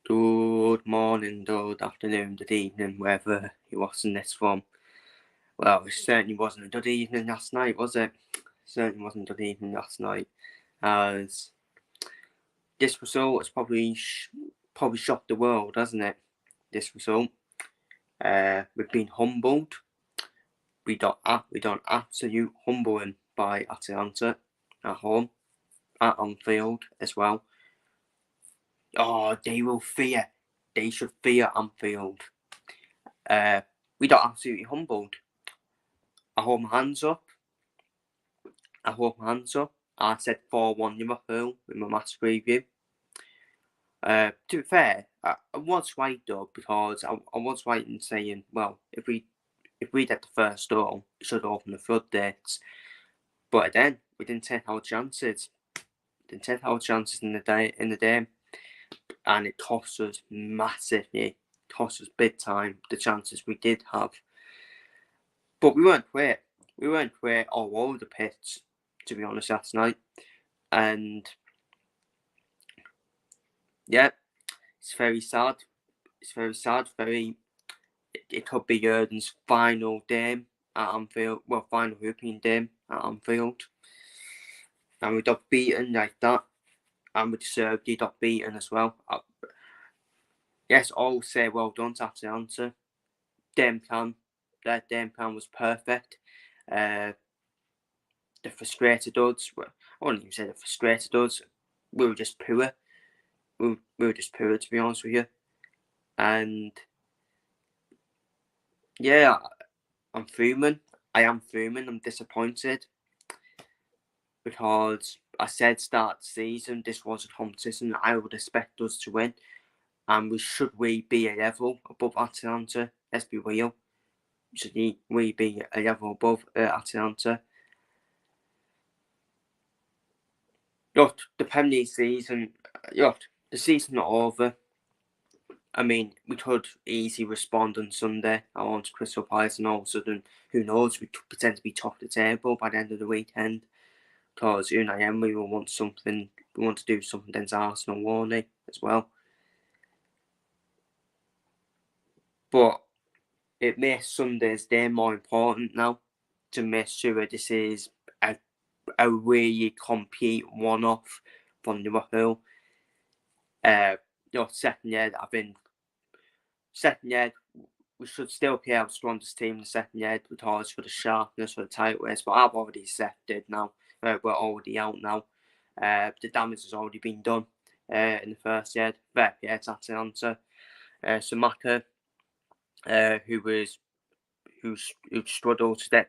Good morning, good afternoon, good evening, wherever you're watching this from. Well, it certainly wasn't a good evening last night, was it? Certainly wasn't a good evening last night, as this result has probably shocked the world, hasn't it? This result. We've been humbled. We done absolute humbling by Atalanta at home, at Anfield as well. Oh, they will fear. They should fear Anfield. We got absolutely humbled. I hold my hands up. I said 4-1 Liverpool in my match preview. To be fair, I was right though, because I was right in saying, well, if we get the first goal, it should open the floodgates. But then we didn't take our chances. In the game, and it cost us massively. It cost us big time the chances we did have. But we weren't great. We weren't great all over the pitch, to be honest, last night. And yeah, it's very sad. It's very sad. It could be Jurgen's final game at Anfield. Well, final European game at Anfield. And we got beaten like that. And we deservedly got beaten as well. Yes, all say well done to Atalanta. Their game plan was perfect. The frustrated us. I wouldn't even say the frustrated us. We were just poor. We were just poor, to be honest with you. And yeah, I'm fuming. I am fuming. I'm disappointed, because I said start the season this was a competition I would expect us to win, and should we be a level above Atalanta? Let's be real. Should we be a level above Atalanta? Look, the Premier League season. Look, the season's not over. I mean, we could easily respond on Sunday. I want Crystal Palace, and all of a sudden, who knows, we could pretend to be top of the table by the end of the weekend. Because Unai Emery will want something. We want to do something against Arsenal, won't he, as well? But it makes Sunday's day more important now, to make sure this is a really complete one-off from Liverpool. Second year, we should still be our strongest team in the second year, because for the sharpness, for the tight race. But I've already accepted now. We're already out now. The damage has already been done in the first year. It's Atalanta. Samaka, who struggled to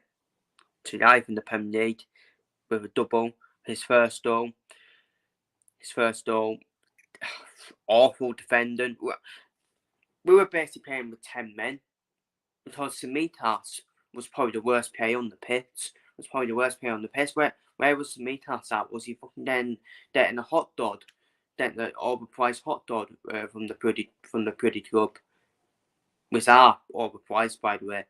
life in the Premier League with a double. His first goal, awful defending. We were basically playing with 10 men, because Simitas was probably the worst player on the pitch. Where was Simitas at? Was he fucking then getting a hot dog? Getting an overpriced hot dog from the Pretty Club? Was our overpriced, by the way.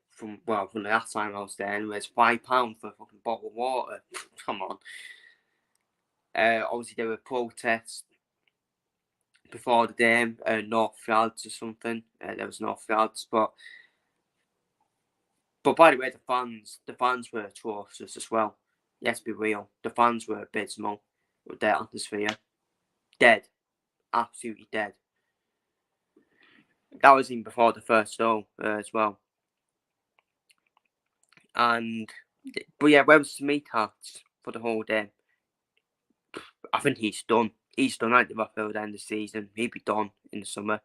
From the last time I was there, anyway, it's £5 for a fucking bottle of water. Come on. Obviously there were protests before the game, North Yards or something. There was North Yards, but by the way, the fans were atrocious as well. Let's be real. The fans were abysmal with their atmosphere. Dead. Absolutely dead. That was even before the first goal as well. But yeah, where was Simitas for the whole day? I think he's done. He's done at Liverpool at the end of the season. He'd be done in the summer.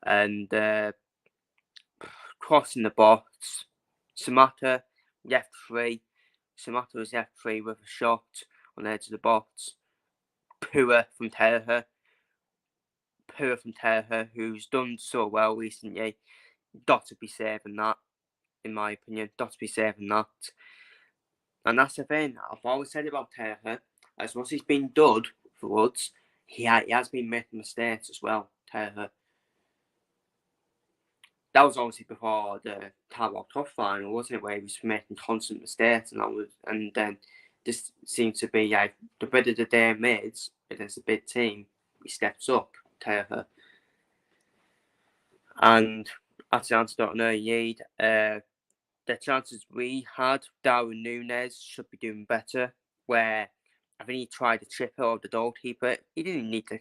And crossing the box, Samata left free. Samata was left free with a shot on the edge of the box. Poor from Terha, who's done so well recently. Got to be saving that, in my opinion. Got to be saving that. And that's the thing. I've always said about Terha. As much as he's been good for us, he has been making mistakes as well, Terha. That was obviously before the Carabao Cup final, wasn't it? Where he was making constant mistakes, and then this seems to be the better the day made against a big team, he steps up. Terra. And Atalanta don't know yet. The chances we had, Darwin Núñez should be doing better. Where I think he tried to chip it over the goalkeeper. He didn't need to.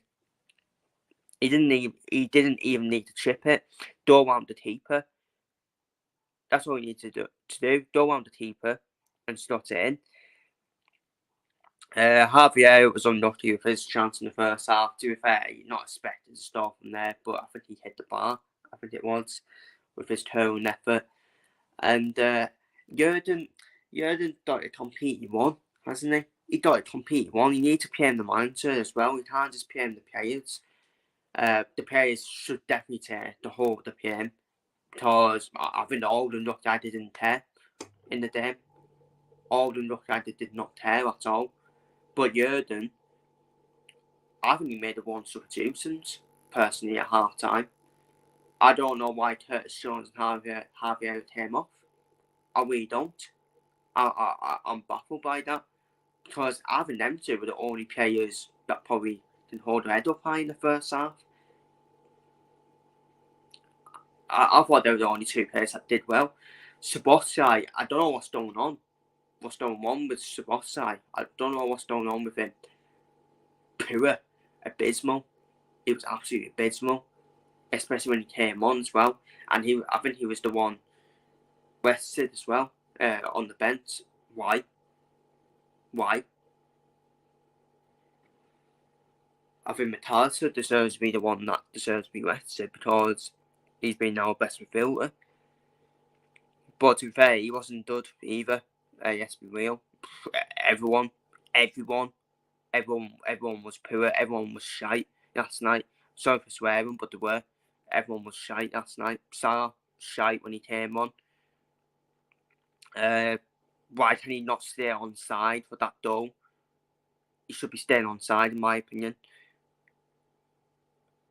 He didn't even need to chip it. Go around the keeper. That's all you need to do. Go around the keeper and slot it in. Javier was unlucky with his chance in the first half. To be fair, you're not expecting to start from there, but I think he hit the bar. I think it was with his tone effort. And Jurgen got it completely won, hasn't he? He got it completely won. You need to PM the manager as well. You can't just PM the players. The players should definitely take the whole of the PM, because I think all the look I didn't tear in the game. All the look I did not tear at all. But Jurgen, I think he made a one substitutions personally at half time. I don't know why Curtis Jones and Javier came off. I really don't. I'm baffled by that, because I think them two were the only players that probably didn't hold their head up high in the first half. I thought they were the only two players that did well. Sabosai, I don't know what's going on. What's going on with Sabosai? I don't know what's going on with him. Poor, abysmal. He was absolutely abysmal, especially when he came on as well. And I think he was the one rested as well on the bench. Why? I think Matarsa deserves to be the one that deserves to be rested, because he's been our best midfielder. But to be fair, he wasn't good either. Let's be real. Everyone was poor. Everyone was shite last night. Sorry for swearing, but they were. Everyone was shite last night. Salah, shite when he came on. Why can he not stay on side for that goal? He should be staying on side, in my opinion.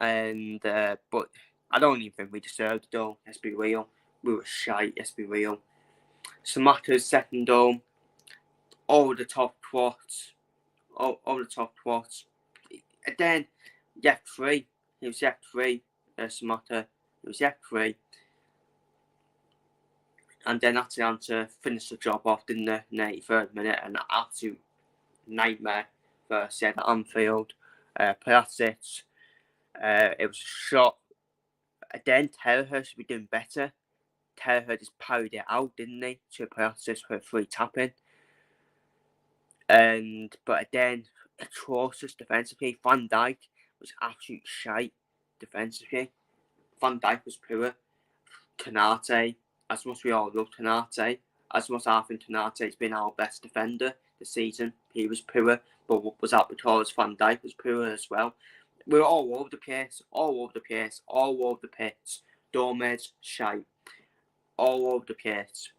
And but I don't even think we deserved the goal. Let's be real. We were shite. Let's be real. Samaka's second goal, over the top quads. Over the top quads. And then F3. He was F3. Samaka. He was F3. And then Atalanta finished the job off in the 93rd minute. An absolute nightmare first set at Anfield. Pulisic. It was a shot. Then Terra should be doing better. Terra just parried it out, didn't he? To Pulisic for a free tapping. But then atrocious defensively. Van Dijk was absolute shite defensively. Van Dijk was poor. Konate, as much as we all love Konate, as much as I think Konate's been our best defender this season, he was poor. But was that because Van Dijk was poor as well? We were all over the place, all over the pitch. Gomez, shite. All over the place.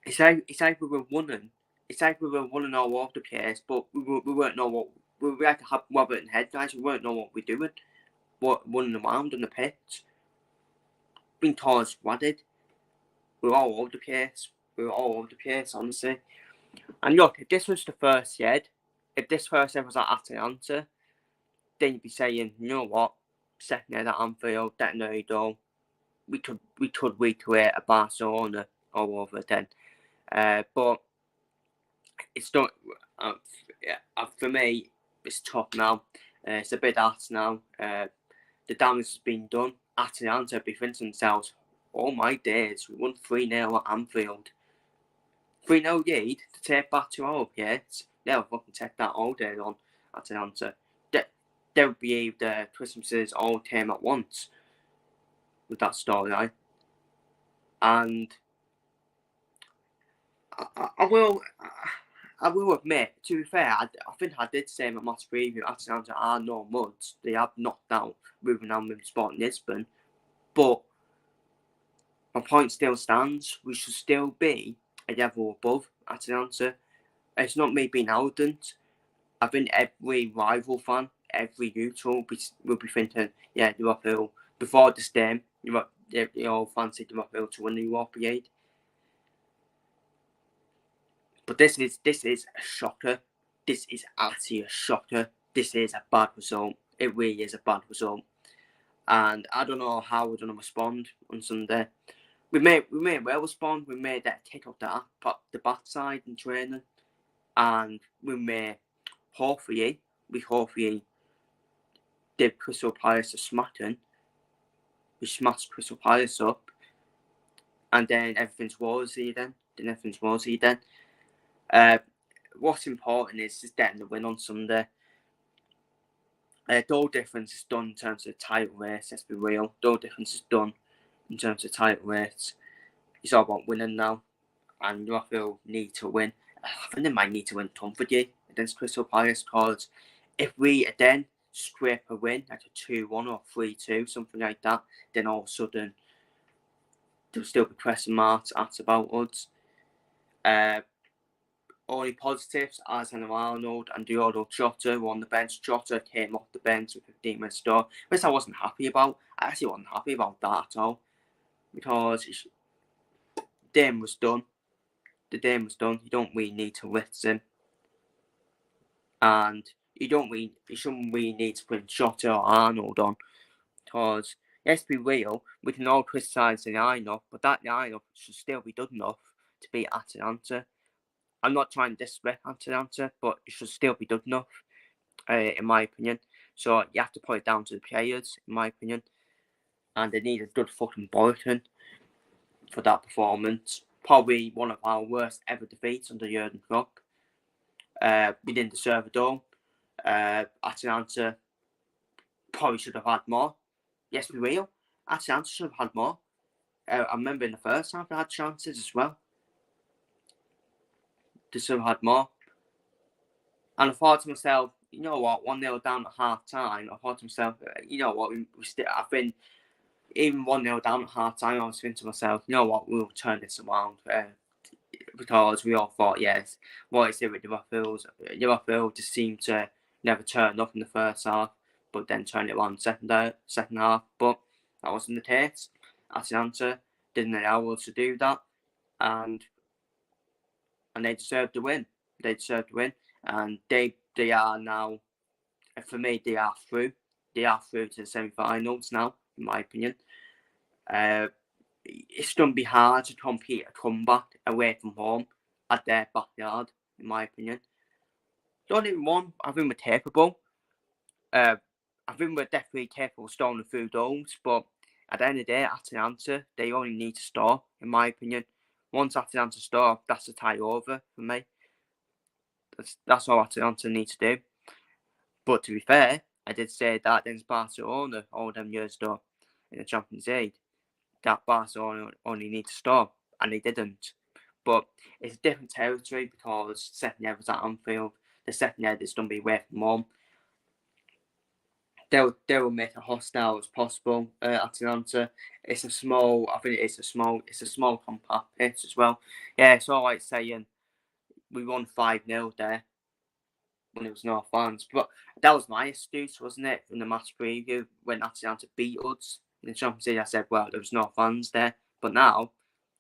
It's like we were winning. It's like we were running all over the place, but we weren't know what we had to have Robert and head guys. We weren't know what we're doing. What running around in the pitch, being tall squatted. We were all over the place. Honestly. And look, if this was the first yet, if this first ever was at Atalanta, then you'd be saying, you know what, second head at Anfield, that no goal, we could recreate a Barcelona all over then. But it's not. For me, it's tough now. It's a bit arse now. The damage has been done. Atalanta be thinking themselves, oh my days, we won 3-0 at Anfield. 3-0 lead to take back to our place. They'll fucking take that all day on Atalanta. They would believe the Christmases all came at once with that storyline. And I will admit, to be fair, I think I did say in my match preview, Atalanta are no muds. They have knocked out Wolverhampton Sporting Lisbon. But my point still stands. We should still be a level above Atalanta. It's not me being arrogant. I think every rival fan, every neutral will be thinking, yeah, Liverpool, before this game, you all fancy Liverpool to win the Europa League. But this is a shocker. This is actually a shocker. This is a bad result. It really is a bad result. And I don't know how we're going to respond on Sunday. We may well respond. We may take up the backside in training, and we may hopefully did Crystal Palace a smacking. We smashed Crystal Palace up, and then everything's rosy then. What's important is just getting the win on Sunday. No difference is done in terms of the title race, let's be real. No difference is done in terms of the title race. It's all about winning now, and Liverpool need to win. I think they might need to win comfortably against Crystal Palace, because if we then scrape a win, like a 2-1 or 3-2, something like that, then all of a sudden there'll still be question marks asked about us. Only positives, Alexander Arnold and Diogo Jota were on the bench. Jota came off the bench with 15 minutes to go, which I wasn't happy about. I actually wasn't happy about that at all, because the game was done. The game was done. You don't really need to lift him, and you shouldn't really need to put Jota or Arnold on, because let's be real, we can all criticise the lineup, but that lineup should still be good enough to beat Atalanta. I'm not trying to disrespect Atalanta, but it should still be good enough, in my opinion. So you have to put it down to the players, in my opinion. And they need a good fucking bulletin for that performance. Probably one of our worst ever defeats under Jurgen Klopp. We didn't deserve it all. Atalanta probably should have had more. Yes, we will. Atalanta should have had more. I remember in the first half they had chances as well. They should have had more. And I thought to myself, you know what, 1-0 down at half time, I thought to myself, you know what, I think even 1-0 down at half time, I was thinking to myself, you know what, we'll turn this around. Because we all thought, yes, what is it with Liverpool just seemed to never turn up in the first half, but then turn it around second half. But that wasn't the case. Atalanta didn't allow us to do that, and they deserved the win. And they are now, for me, they are through. They are through to the semi-finals now, in my opinion. It's going to be hard to compete a comeback away from home at their backyard, in my opinion. Don't even want, I think we're capable. I think we're definitely capable of scoring a few goals, but at the end of the day, Atalanta, they only need to score, in my opinion. Once Atalanta score, that's a tie over for me. That's all Atalanta need to do. But to be fair, I did say that against Barcelona all them years ago in the Champions League, that Barcelona only need to stop, and they didn't. But it's a different territory, because second year was at Anfield. The second year is going to be away from home. They'll make it hostile as possible. Atalanta, it's a small compact pitch as well. Yeah, it's all right saying we won 5-0 there when it was no fans, but that was my excuse, wasn't it? In the match preview, when Atalanta beat us in the Champions League, I said, well, there was no fans there. But now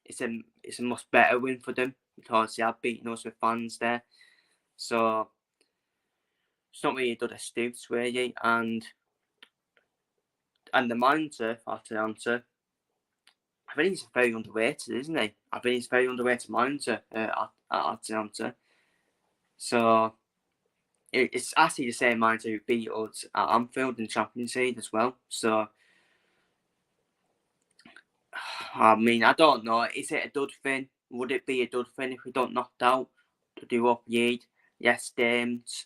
it's a much better win for them, because they have beaten us with fans there. So it's not really a good excuse, really. And the manager for Atalanta, I think he's very underrated, isn't he? I think he's a very underrated manager at Atalanta. So it's actually the same manager who beat us at Anfield in the Champions League as well. So, I mean, I don't know. Is it a good thing? Would it be a good thing if we don't knocked out to do what we need? Yes, games.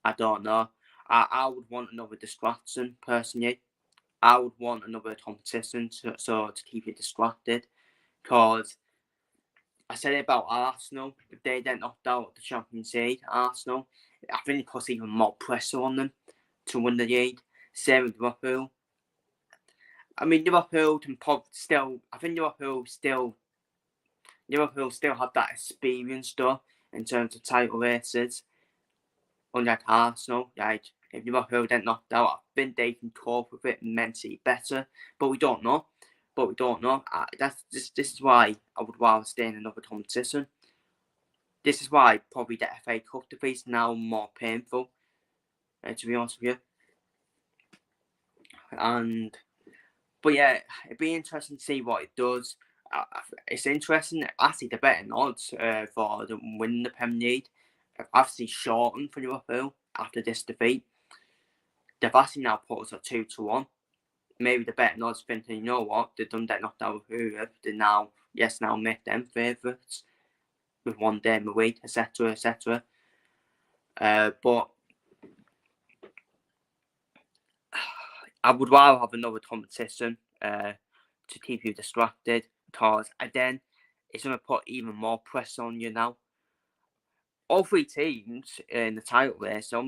I don't know. I would want another distraction, personally. I would want another competition so to keep it distracted. Because I said it about Arsenal. If they get knocked out of the Champions League, Arsenal, I think it puts even more pressure on them to win the league. Same with Liverpool. I mean, Liverpool can still. I think Liverpool still have that experience though in terms of title races. Unlike Arsenal, like if Liverpool get knocked out, I think they can cope with it mentally better. But we don't know. This is why I would rather stay in another competition. This is why probably the FA Cup defeat is now more painful. To be honest with you. But yeah, it'd be interesting to see what it does. It's interesting. Actually, the betting odds for the winning the Premier League have actually shortened for Liverpool after this defeat. They've actually now put us at 2-1. Maybe the betting odds thinking, you know what, they've done that knocked out with Europe. They now make them favourites with one game a week, etc., etc. But I would rather have another competition to keep you distracted, because then it's going to put even more pressure on you now. All three teams in the title race, they're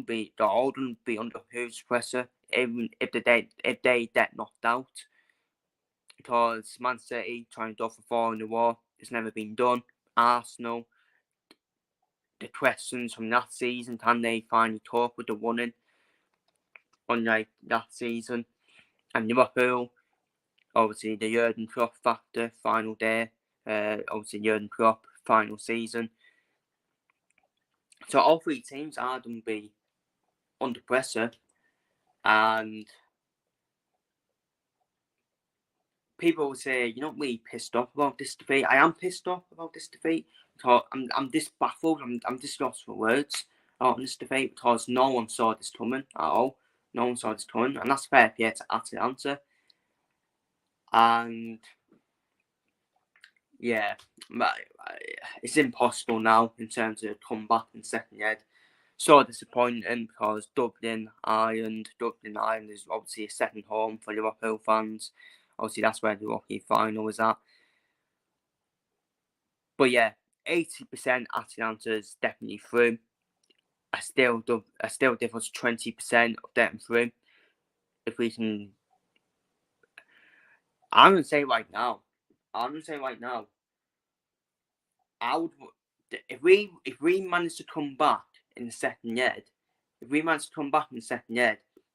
all going to be under huge pressure, even if they get knocked out. Because Man City trying to go for 4 in the war, it's never been done. Arsenal, the questions from that season, can they finally cope with the winning, unlike that season? And Liverpool, obviously the Jurgen Klopp factor, final day, obviously Jurgen Klopp, final season. So all three teams are going to be under pressure, and people will say, you're not really pissed off about this defeat. I am pissed off about this defeat, because I'm this baffled, I'm just lost for words on this defeat, because no one saw this coming at all. No one saw this coming, and that's fair play to Atalanta. And yeah, it's impossible now in terms of comeback and second leg. So disappointing, because Dublin, Ireland is obviously a second home for Liverpool fans. Obviously, that's where the Rocky final was at. But yeah, 80% Atalanta is definitely through. I still give us 20% of getting through. If we can, I'm gonna say right now, I would, if we manage to come back in the second leg,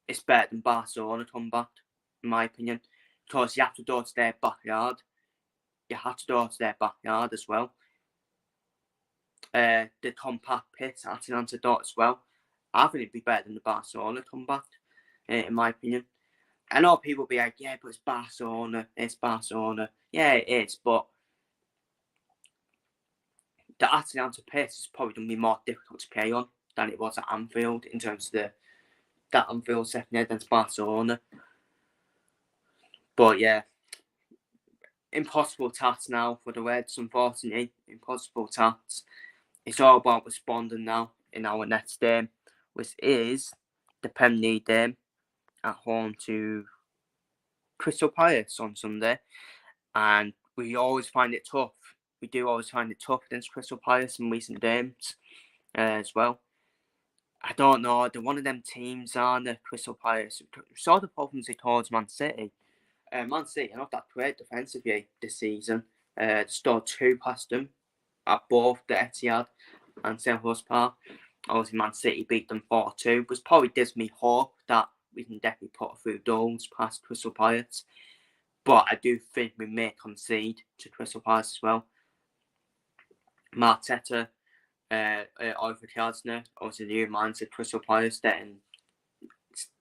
it's better than Barcelona come back, in my opinion, because you have to go to their backyard. As well. The compact pit Atalanta as well. I think it'd be better than the Barcelona comeback, in my opinion. I know people will be like, yeah, but it's Barcelona. Yeah, it is, but the Atalanta pit is probably going to be more difficult to play on than it was at Anfield, in terms of that Anfield second leg against Barcelona. But yeah, impossible task now for the Reds, unfortunately. Impossible task. It's all about responding now in our next game, which is the Premier League game at home to Crystal Palace on Sunday. And we always find it tough. We do always find it tough against Crystal Palace in recent games as well. I don't know, they're one of them teams, aren't they, Crystal Palace? We saw the problems they caused Man City. Man City are not that great defensively this season. They scored 2 past them at both the Etihad and Selhurst Park. Obviously, Man City beat them 4-2, which probably gives me hope that we can definitely put a few goals past Crystal Palace. But I do think we may concede to Crystal Palace as well. Marteta, Oliver Glasner, obviously the new mindset Crystal Palace,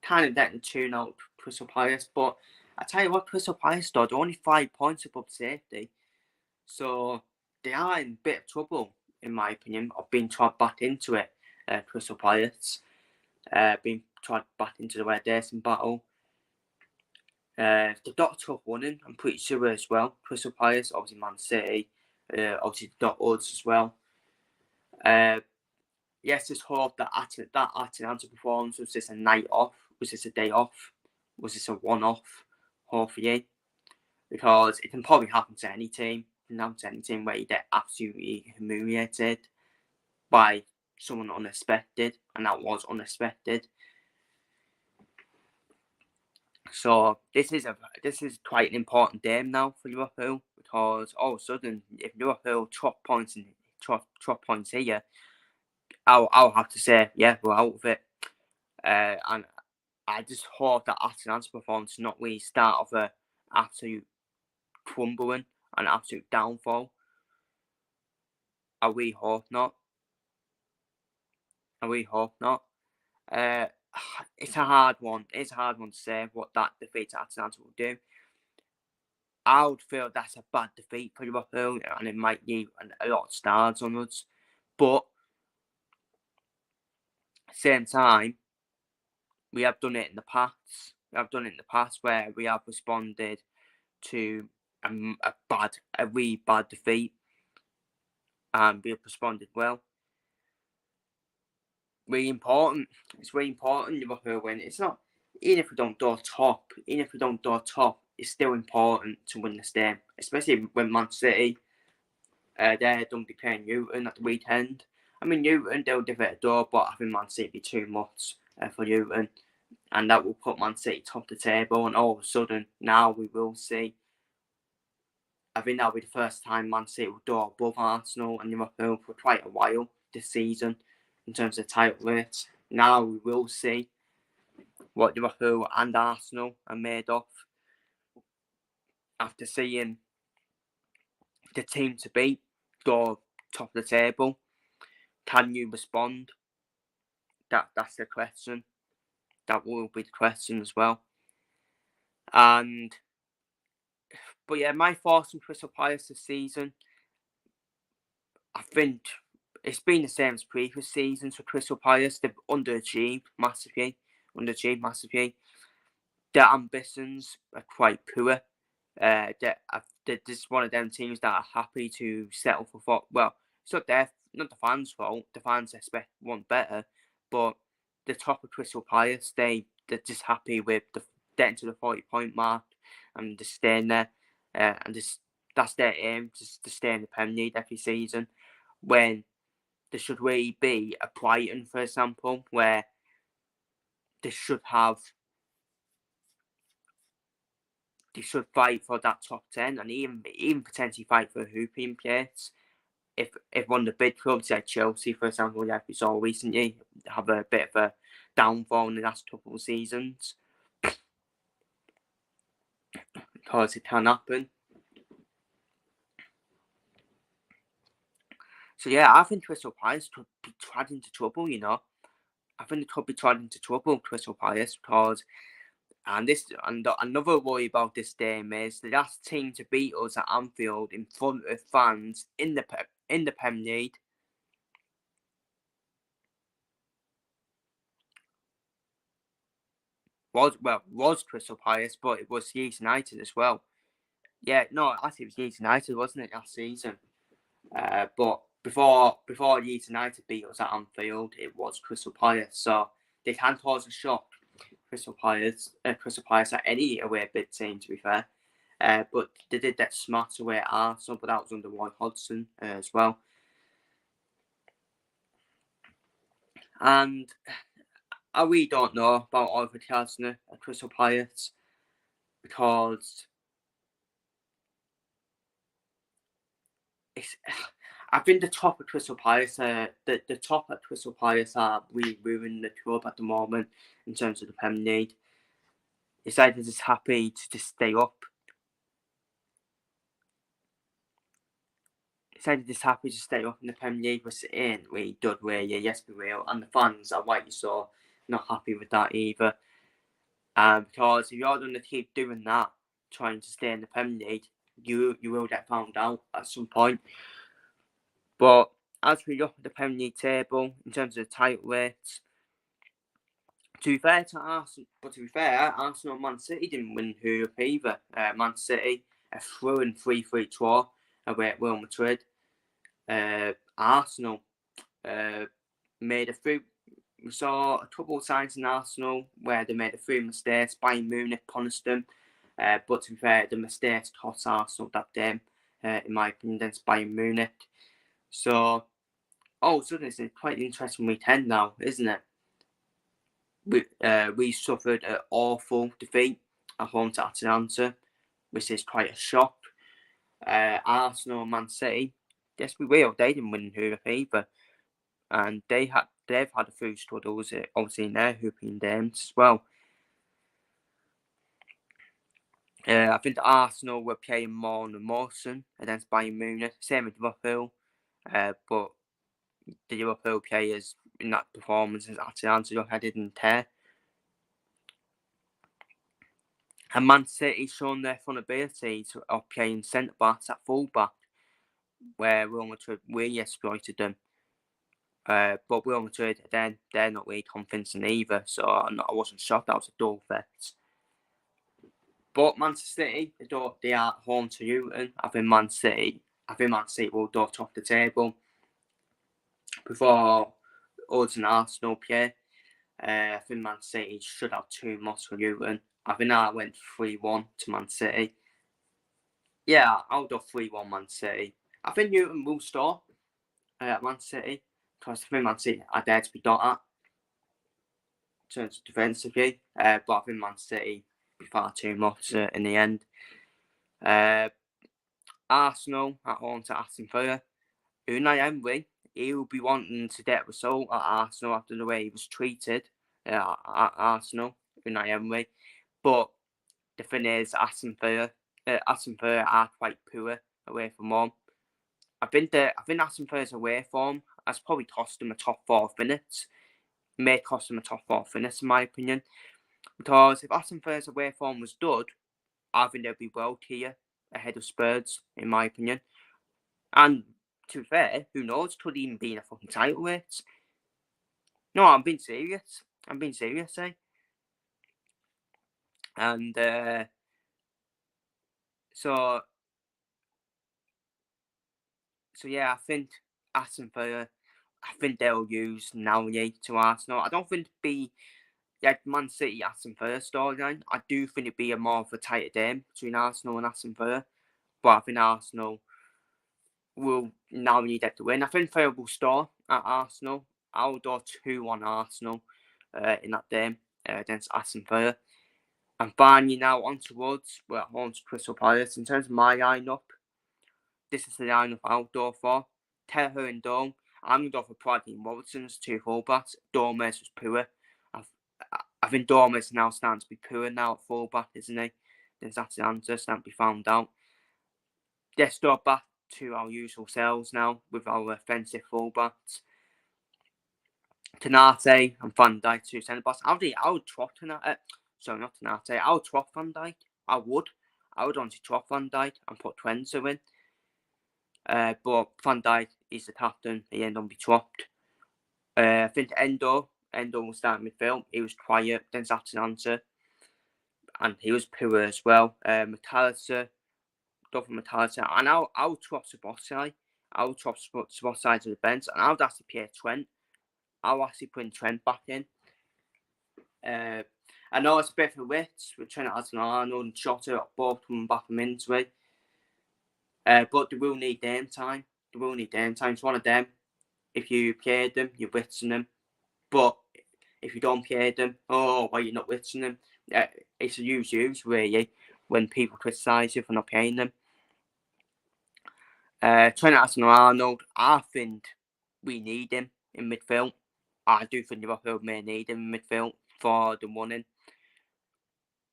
kind of getting tune out Crystal Palace. But I tell you what, Crystal Palace though, they're only 5 points above safety. So they are in a bit of trouble, in my opinion, of being tried back into it. Crystal Palace, being tried back into the relegation battle. They've got a tough one in, I'm pretty sure as well. Crystal Palace, obviously Man City, obviously they've got us as well. Yes, just hope that Atalanta performance was this a night off, was this a day off, was this a one-off, hopefully, because it can probably happen to any team. It can happen to any team where you get absolutely humiliated by someone unexpected, and that was unexpected. So this is quite an important game now for Liverpool, because all of a sudden, if Liverpool drop points here, I'll have to say, yeah, we're out of it. And I just hope that Atalanta's performance not really start off a absolute crumbling and absolute downfall. I really hope not. it's a hard one. It's a hard one to say what that defeat to Atalanta will do. I would feel that's a bad defeat for Liverpool, and it might leave a lot of stars on us. But at the same time, we have done it in the past. We have done it in the past where we have responded to a really bad defeat, and we have responded well. Really important. It's really important Liverpool win. It's not, even if we don't do top, it's still important to win this game, especially when Man City they're going to be playing Newton at the weekend. I mean, Newton, they'll give it a door, but I think Man City will be too much for Newton. And that will put Man City top of the table. And all of a sudden, now we will see. I think that'll be the first time Man City will do above Arsenal and Liverpool for quite a while this season in terms of title rates. Now we will see what Liverpool and Arsenal are made of after seeing the team to beat go top of the table. Can you respond? That's the question. That will be the question as well. But yeah, my thoughts on Crystal Palace this season, I think it's been the same as previous seasons for Crystal Palace. They've underachieved massively. Their ambitions are quite poor. They're just one of them teams that are happy to settle for. Well, it's not the fans' fault. The fans expect one better, but the top of Crystal Palace, they're just happy with getting to the 40-point mark and just staying there, and that's their aim, just to stay in the Premier League every season. When there should really be a Brighton, for example, where they should fight for that top 10 and even potentially fight for a hooping place. If one of the big clubs like Chelsea, for example, like we saw recently, have a bit of a downfall in the last couple of seasons, because it can happen. So yeah, I think Crystal Palace could be trod into trouble, I think they could be trod into trouble, Crystal Palace, because another worry about this game is the last team to beat us at Anfield in front of fans in the Premier League was Crystal Palace, but it was Leeds United as well. Yeah, no, actually it was Leeds United, wasn't it, last season? But before Leeds United beat us at Anfield, it was Crystal Palace, so they can cause a shock. Crystal Palace at any away bid team, to be fair. But they did that smart away at Arsenal, but that was under Roy Hodgson as well. And I really don't know about Oliver Glasner at Crystal Palace, because I think the top of Crystal Palace, the top at Crystal Palace are really ruining the club at the moment in terms of the Premier League. It's either just happy to just stay up. It's either just happy to stay up in the Premier League, which ain't really done where yes we will, and the fans are rightly so not happy with that either. Because if you're going to keep doing that, trying to stay in the Premier League, you will get found out at some point. But as we look at the Premier League table in terms of the title rates, to be fair to Arsenal and Man City didn't win Europe either. Man City a through 3-3 draw away at Real Madrid. Arsenal made a few. We saw a couple of times in Arsenal where they made a few mistakes. Bayern Munich punished them. But to be fair, the mistakes cost Arsenal that game, in my opinion, against Bayern Munich. So, suddenly it's quite an interesting weekend now, isn't it? We suffered an awful defeat at home to Atalanta, which is quite a shock. Arsenal and Man City, yes, we will. They didn't win Europe either, and they've had a few struggles, obviously in their hooping games as well. I think Arsenal were playing more on emotion against Bayern Munich, same with Liverpool, but the Liverpool players in that performance as Atalanta, I didn't care. And Man City shown their fun ability of playing centre backs at full back, where Real Madrid really exploited them. But Real Madrid, they're not really convincing either, so I wasn't shocked that was a dull fest. But Manchester City, they are home to Luton. I think Man City will do top the table before us and Arsenal play. I think Man City should have 2 more for Luton. I think I went 3-1 to Man City. Yeah, I'll do 3-1 Man City. I think Luton will stop at Man City because I think Man City are there to be done at in terms of defensively. But I think Man City be far too much in the end. Arsenal at home to Aston Villa. Unai Emery, he will be wanting to get a result at Arsenal after the way he was treated at Arsenal, Unai Emery. But the thing is, Aston Villa are quite poor away from home. I think Aston Villa's away form has probably cost them a top 4 finish. It may cost them a top 4 finish, in my opinion. Because if Aston Villa's away form was good, I think they'd be well clear ahead of Spurs, in my opinion. And to be fair, who knows? Could even be in a fucking title race. No, I'm being serious. Eh? And so yeah, I think Aston Villa, I think they'll use Naui to Arsenal. I don't think it'd be like Man City Aston Villa storyline. I do think it'd be a more of a tighter game between Arsenal and Aston Villa. But I think Arsenal will now need it to win. I think Villa will start at Arsenal. I'll do 2-1 Arsenal in that game against Aston Villa. And finally now on towards, we're on to Crystal Palace. In terms of my lineup, this is the lineup I'll go for. Terher and Dome. I'm going to go for Bradley and Robertson's 2 fullbacks. Dormes was poor. I think Dormes now starting to be poor now at fullback, isn't he? There's that answer starting to be found out. Let's go back to our usual selves now with our offensive fullbacks. Canate and Van Dijk, 2 centre backs. I would trot Canate. Sorry, not Canate. I would trot Van Dijk. I would honestly trot Van Dijk and put Twenzo in. But Van Dijk is the captain. He ain't gonna be dropped. I think Endo will start midfield. He was quiet. Then that's an answer, and he was poor as well. McAllister, go for McAllister, and I'll drop Szoboszlai. I'll drop Szoboszlai to the bench, and I'll actually play Trent. I'll actually put Trent back in. I know it's a bit of a risk with Trent Alexander-Arnold and Jota both coming back from injury. But they will need game time. It's one of them. If you play them, you're blitzing them. But if you don't play them, why you're not blitzing them? It's a use really when people criticise you for not playing them. Trent Alexander-Arnold, I think we need him in midfield. I do think Liverpool may need him in midfield for the running.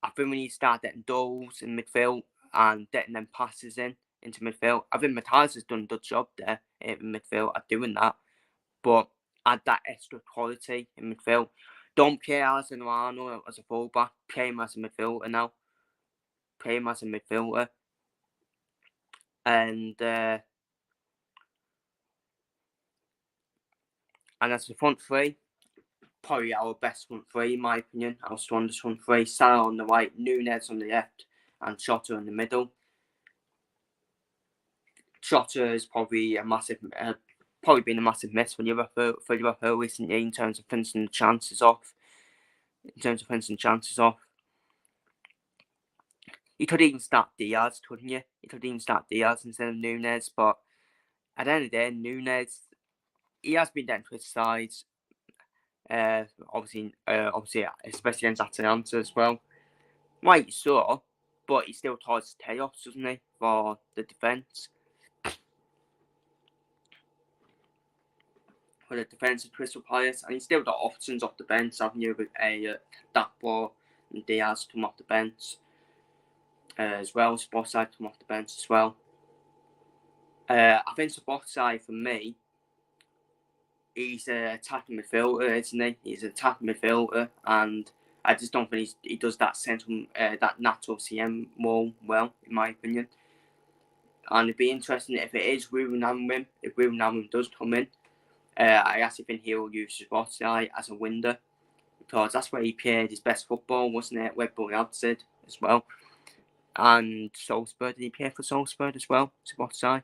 I think we need to start getting goals in midfield and getting them passes into midfield. I think Matthias has done a good job there in midfield at doing that. But add that extra quality in midfield. Don't play Alexander-Arnold as a fullback. Play him as a midfielder now. And as the front three, probably our best front three in my opinion. Our strongest front three. Salah on the right, Nunez on the left, and Jota in the middle. Jota is probably been a massive miss for Liverpool recently in terms of finishing the chances off. You could even start Diaz, couldn't you? You could even start Diaz instead of Nunez, but at the end of the day, Nunez, he has been getting criticised. Obviously, especially against Atalanta as well. Right, so, but he still tries chaos, doesn't he, for the defence? For the defence of Crystal Palace, and he's still got options off the bench, haven't you, with Dakpo and Diaz come off the bench as well. Szoboszlai come off the bench as well. I think Szoboszlai, for me, he's an attacking midfielder, isn't he? He's an attacking midfielder, and I just don't think he does that that natural CM role well, in my opinion. And it'd be interesting if it is Ruben Amorim, if Ruben Amorim does come in. I actually think he'll use Szoboszlai as a winger, because that's where he played his best football, wasn't it? Red Bull Leipzig as well. And Salzburg, did he play for Salzburg as well, Szoboszlai?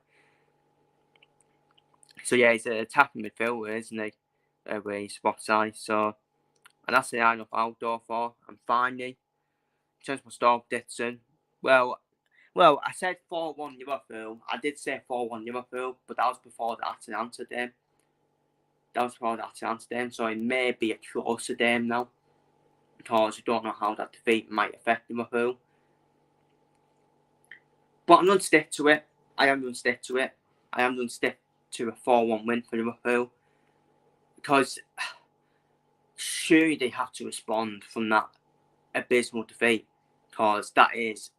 So yeah, he's an attacking midfielder, isn't he? Where he's Szoboszlai. So, and that's the lineup I'll go for. And finally, in terms of Storm Ditson, well, I said 4-1 Liverpool. I did say 4-1 Liverpool, but that was before the Atalanta game. So it may be a closer game now, because we don't know how that defeat might affect Liverpool. But I'm going to stick to it. I am going to stick to a 4-1 win for Liverpool, because surely they have to respond from that abysmal defeat, because that is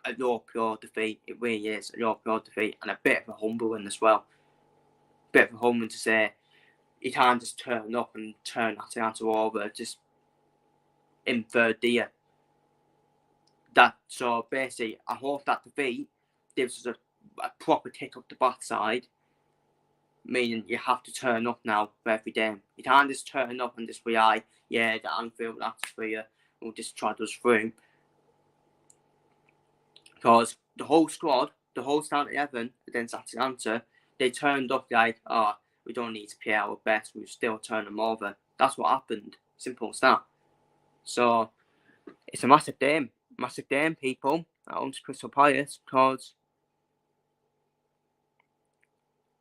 a low pure defeat. It really is a low pure defeat, and a bit of a humbling as well. Bit of a humbling to say you can't just turn up and turn Atalanta over just in third tier. So basically, I hope that defeat gives us a proper kick up the backside, meaning you have to turn up now for every game. You can't just turn up and just be like, yeah, the Anfield atmosphere will just trot us through. Because the whole squad, the whole start 11 against Atalanta, they turned up like, we don't need to play our best, we'll still turn them over. That's what happened. Simple as that. So it's a massive game, people, at home to Crystal Palace, because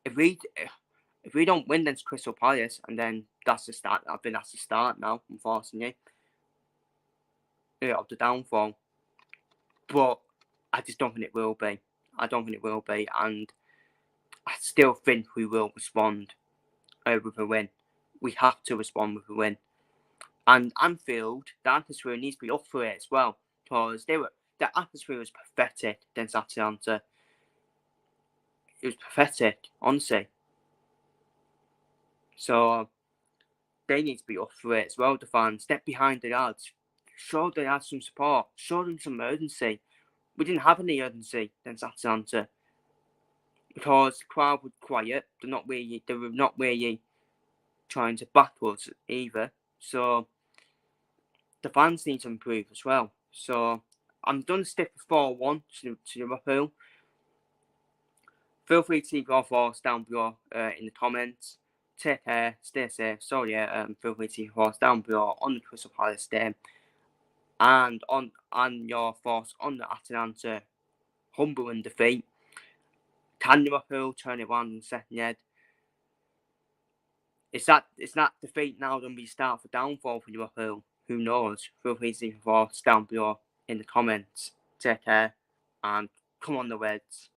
if we don't win against Crystal Palace, and then that's the start. I think that's the start now, unfortunately, of the downfall. But I just don't think it will be. And I still think we will respond with a win. We have to respond with a win. And Anfield, the atmosphere needs to be up for it as well, because the atmosphere was pathetic against Atalanta. It was pathetic, honestly. So they need to be up for it as well, the fans. Step behind the lads. Show the lads some support. Show them some urgency. We didn't have any urgency against Atalanta, because the crowd was quiet. They were not really trying to back us either. So the fans need to improve as well. So I'm going to stick with 4-1 to Liverpool. Feel free to leave your thoughts down below in the comments. Take care, stay safe. So yeah, feel free to leave your thoughts down below on the Crystal Palace game, and your thoughts on the Atalanta humbling defeat. Can Liverpool turn it around in the second leg? Is that defeat now going to be start for downfall for Liverpool? Who knows? Feel free to leave your thoughts down below in the comments. Take care, and come on the Reds.